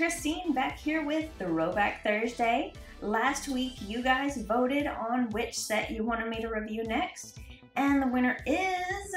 Kristine back here with Throwback Thursday. Last week you guys voted on which set you wanted me to review next, and the winner is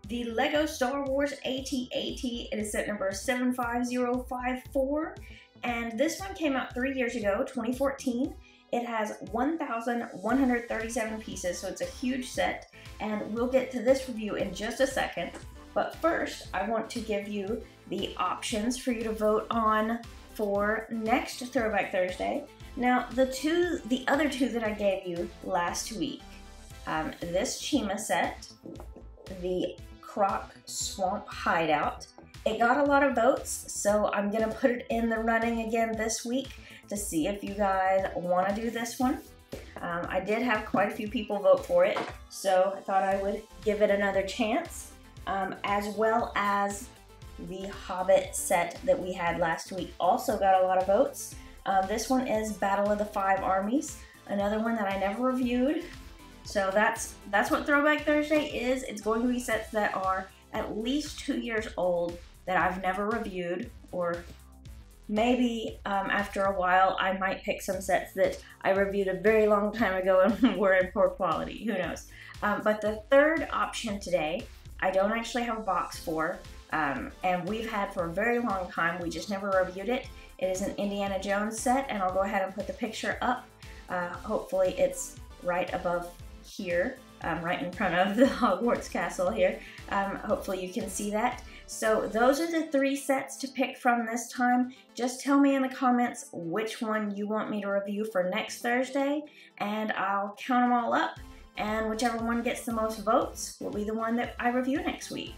the Lego Star Wars AT-AT. It is set number 75054, and this one came out 3 years ago, 2014. It has 1,137 pieces, so it's a huge set, and we'll get to this review in just a second. But first, I want to give you the options for you to vote on for next Throwback Thursday. Now, the other two that I gave you last week, this Chima set, the Croc Swamp Hideout, it got a lot of votes, so I'm gonna put it in the running again this week to see if you guys want to do this one. I did have quite a few people vote for it, so I thought I would give it another chance. As well as the Hobbit set that we had last week also got a lot of votes. This one is Battle of the Five Armies, another one that I never reviewed. So that's what Throwback Thursday is. It's going to be sets that are at least 2 years old that I've never reviewed, or maybe after a while I might pick some sets that I reviewed a very long time ago and were in poor quality, who knows. But the third option today, I don't actually have a box for, and we've had for a very long time, we just never reviewed it. It is an Indiana Jones set, and I'll go ahead and put the picture up. Hopefully it's right above here, right in front of the Hogwarts castle here. Hopefully you can see that. So those are the three sets to pick from this time. Just tell me in the comments which one you want me to review for next Thursday, and I'll count them all up. And whichever one gets the most votes will be the one that I review next week.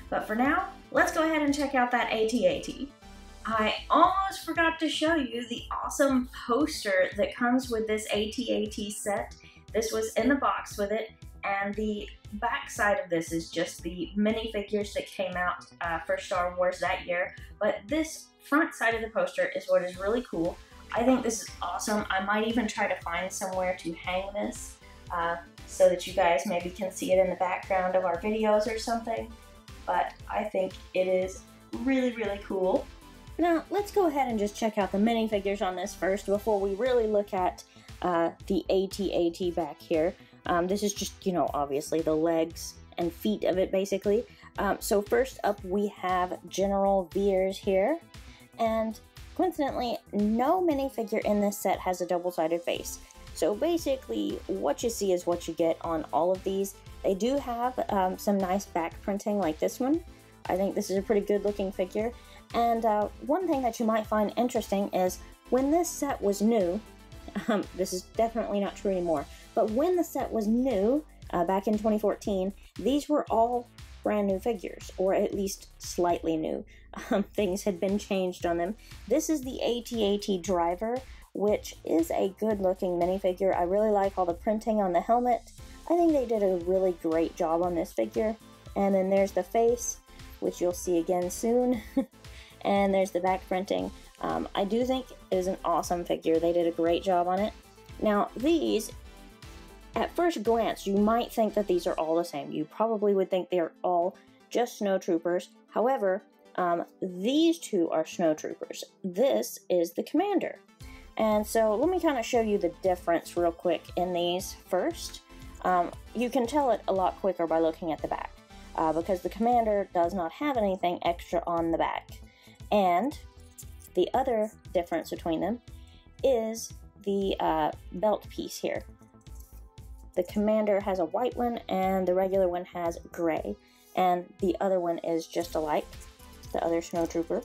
But for now, let's go ahead and check out that AT-AT. I almost forgot to show you the awesome poster that comes with this AT-AT set. This was in the box with it, and the back side of this is just the minifigures that came out for Star Wars that year. But this front side of the poster is what is really cool. I think this is awesome. I might even try to find somewhere to hang this. So that you guys maybe can see it in the background of our videos or something. But I think it is really, really cool. Now, let's go ahead and just check out the minifigures on this first before we really look at the AT-AT back here. This is just, you know, obviously the legs and feet of it, basically. So first up, we have General Veers here. And coincidentally, no minifigure in this set has a double-sided face. So basically, what you see is what you get on all of these. They do have some nice back printing like this one. I think this is a pretty good looking figure. And one thing that you might find interesting is when this set was new, this is definitely not true anymore, but when the set was new, back in 2014, these were all brand new figures, or at least slightly new. Things had been changed on them. This is the AT-AT driver, which is a good looking minifigure. I really like all the printing on the helmet. I think they did a really great job on this figure. And then there's the face, which you'll see again soon. And there's the back printing. I do think it is an awesome figure. They did a great job on it. Now these, at first glance, you might think that these are all the same. You probably would think they're all just snowtroopers. However, these two are snowtroopers. This is the commander. And so let me kind of show you the difference real quick in these first. You can tell it a lot quicker by looking at the back, because the commander does not have anything extra on the back. And the other difference between them is the belt piece here. The commander has a white one and the regular one has gray. And the other one is just alike, the other snowtrooper.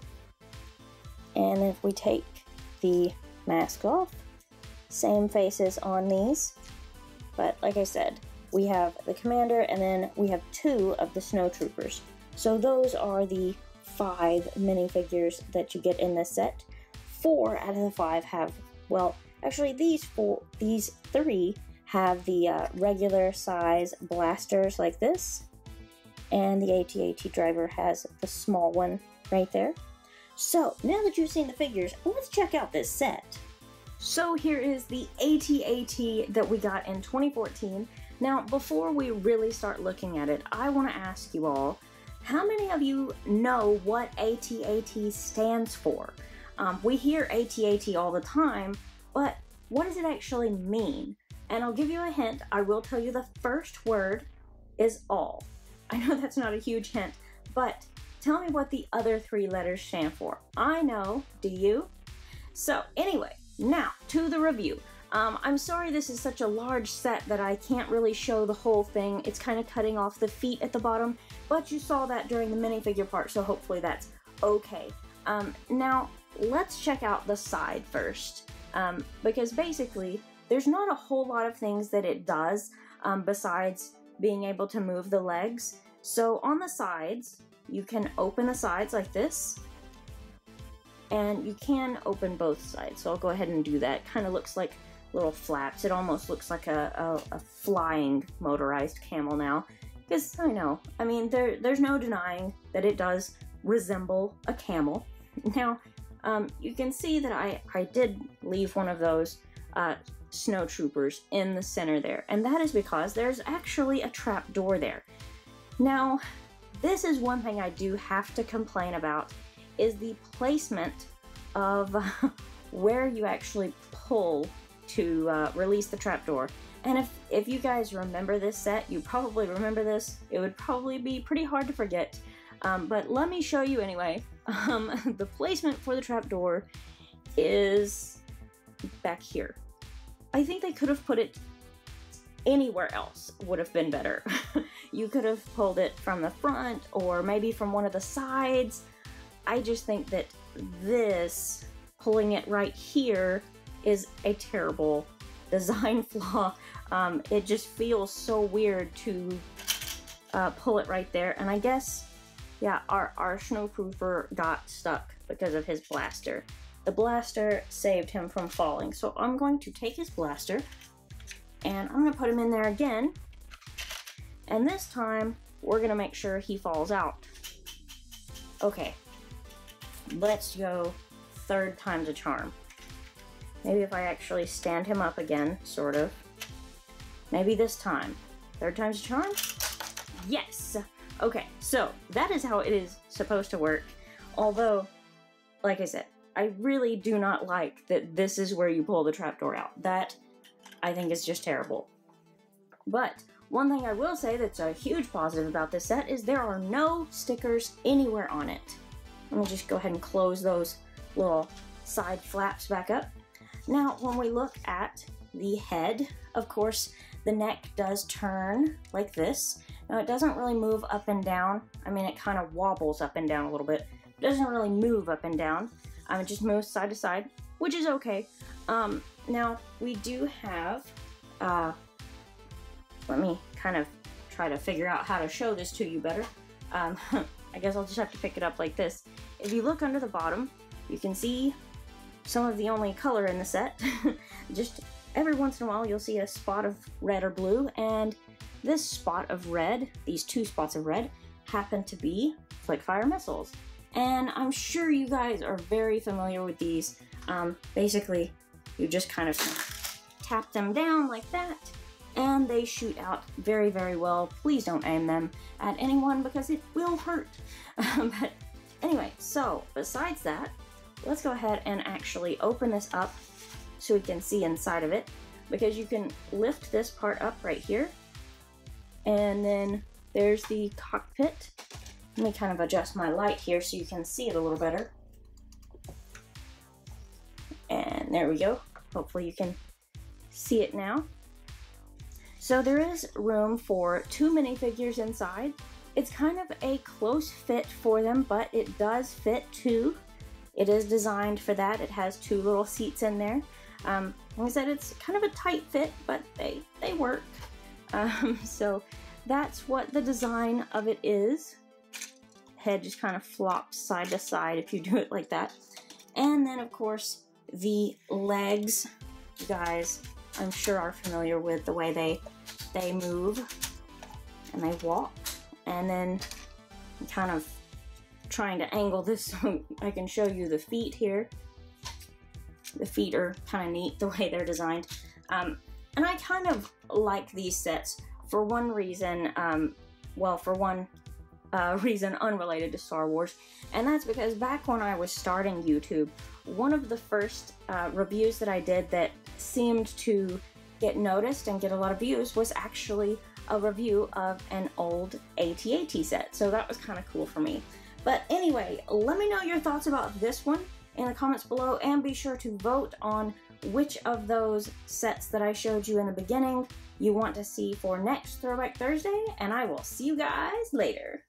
And if we take the mask off, same faces on these, but like I said, we have the commander and then we have two of the snowtroopers. So those are the 5 minifigures that you get in this set. 4 out of the 5 have, well, actually these 3 have the regular size blasters like this, and the AT-AT driver has the small one right there. So, now that you've seen the figures, let's check out this set. So here is the AT-AT that we got in 2014. Now, before we really start looking at it, I want to ask you all, how many of you know what AT-AT stands for? We hear AT-AT all the time, but what does it actually mean? And I'll give you a hint. I will tell you the first word is all. I know that's not a huge hint, but tell me what the other 3 letters stand for. I know, do you? So anyway, now to the review. I'm sorry this is such a large set that I can't really show the whole thing. It's kind of cutting off the feet at the bottom, but you saw that during the minifigure part, so hopefully that's okay. Now, let's check out the side first, because basically, there's not a whole lot of things that it does besides being able to move the legs. So on the sides, you can open the sides like this, and you can open both sides. So I'll go ahead and do that. Kind of looks like little flaps. It almost looks like a flying motorized camel now. Because I know, I mean, there's no denying that it does resemble a camel. Now, you can see that I did leave one of those snow troopers in the center there, and that is because there's actually a trap door there. Now, this is one thing I do have to complain about, is the placement of where you actually pull to release the trapdoor. And if you guys remember this set, you probably remember this. It would probably be pretty hard to forget, but let me show you anyway. The placement for the trapdoor is back here. I think they could have put it anywhere else, would have been better. You could have pulled it from the front or maybe from one of the sides. I just think that this, pulling it right here, is a terrible design flaw. It just feels so weird to pull it right there. And I guess, yeah, our snowproofer got stuck because of his blaster. The blaster saved him from falling. So I'm going to take his blaster and I'm gonna put him in there again. And this time, we're gonna make sure he falls out. Okay, let's go 3rd time's a charm. Maybe if I actually stand him up again, sort of. Maybe this time. 3rd time's a charm? Yes! Okay, so that is how it is supposed to work. Although, like I said, I really do not like that this is where you pull the trapdoor out. That, I think, is just terrible. But one thing I will say that's a huge positive about this set is there are no stickers anywhere on it. Let me just go ahead and close those little side flaps back up. Now, when we look at the head, of course, the neck does turn like this. Now, it doesn't really move up and down. I mean, it kind of wobbles up and down a little bit. It doesn't really move up and down. It just moves side to side, which is okay. Now, we do have, let me kind of try to figure out how to show this to you better. I guess I'll just have to pick it up like this. If you look under the bottom, you can see some of the only color in the set. Just every once in a while you'll see a spot of red or blue, and this spot of red, these 2 spots of red, happen to be Flickfire missiles. And I'm sure you guys are very familiar with these. Basically, you just kind of tap them down like that, and they shoot out very, very well. Please don't aim them at anyone because it will hurt. But anyway, so besides that, let's go ahead and actually open this up so we can see inside of it, because you can lift this part up right here, and then there's the cockpit. Let me kind of adjust my light here so you can see it a little better. And there we go. Hopefully you can see it now. So there is room for 2 minifigures inside. It's kind of a close fit for them, but it does fit 2. It is designed for that. It has 2 little seats in there. Like I said, it's kind of a tight fit, but they work. So that's what the design of it is. Head just kind of flops side to side if you do it like that. And then, of course, the legs, you guys, I'm sure are familiar with the way they move and they walk. And then I'm kind of trying to angle this so I can show you the feet here. The feet are kind of neat the way they're designed. And I kind of like these sets for one reason. Well, for one, reason unrelated to Star Wars, and that's because back when I was starting YouTube, one of the first reviews that I did that seemed to get noticed and get a lot of views was actually a review of an old AT-AT set, so that was kind of cool for me. But anyway, let me know your thoughts about this one in the comments below, and be sure to vote on which of those sets that I showed you in the beginning you want to see for next Throwback Thursday, and I will see you guys later.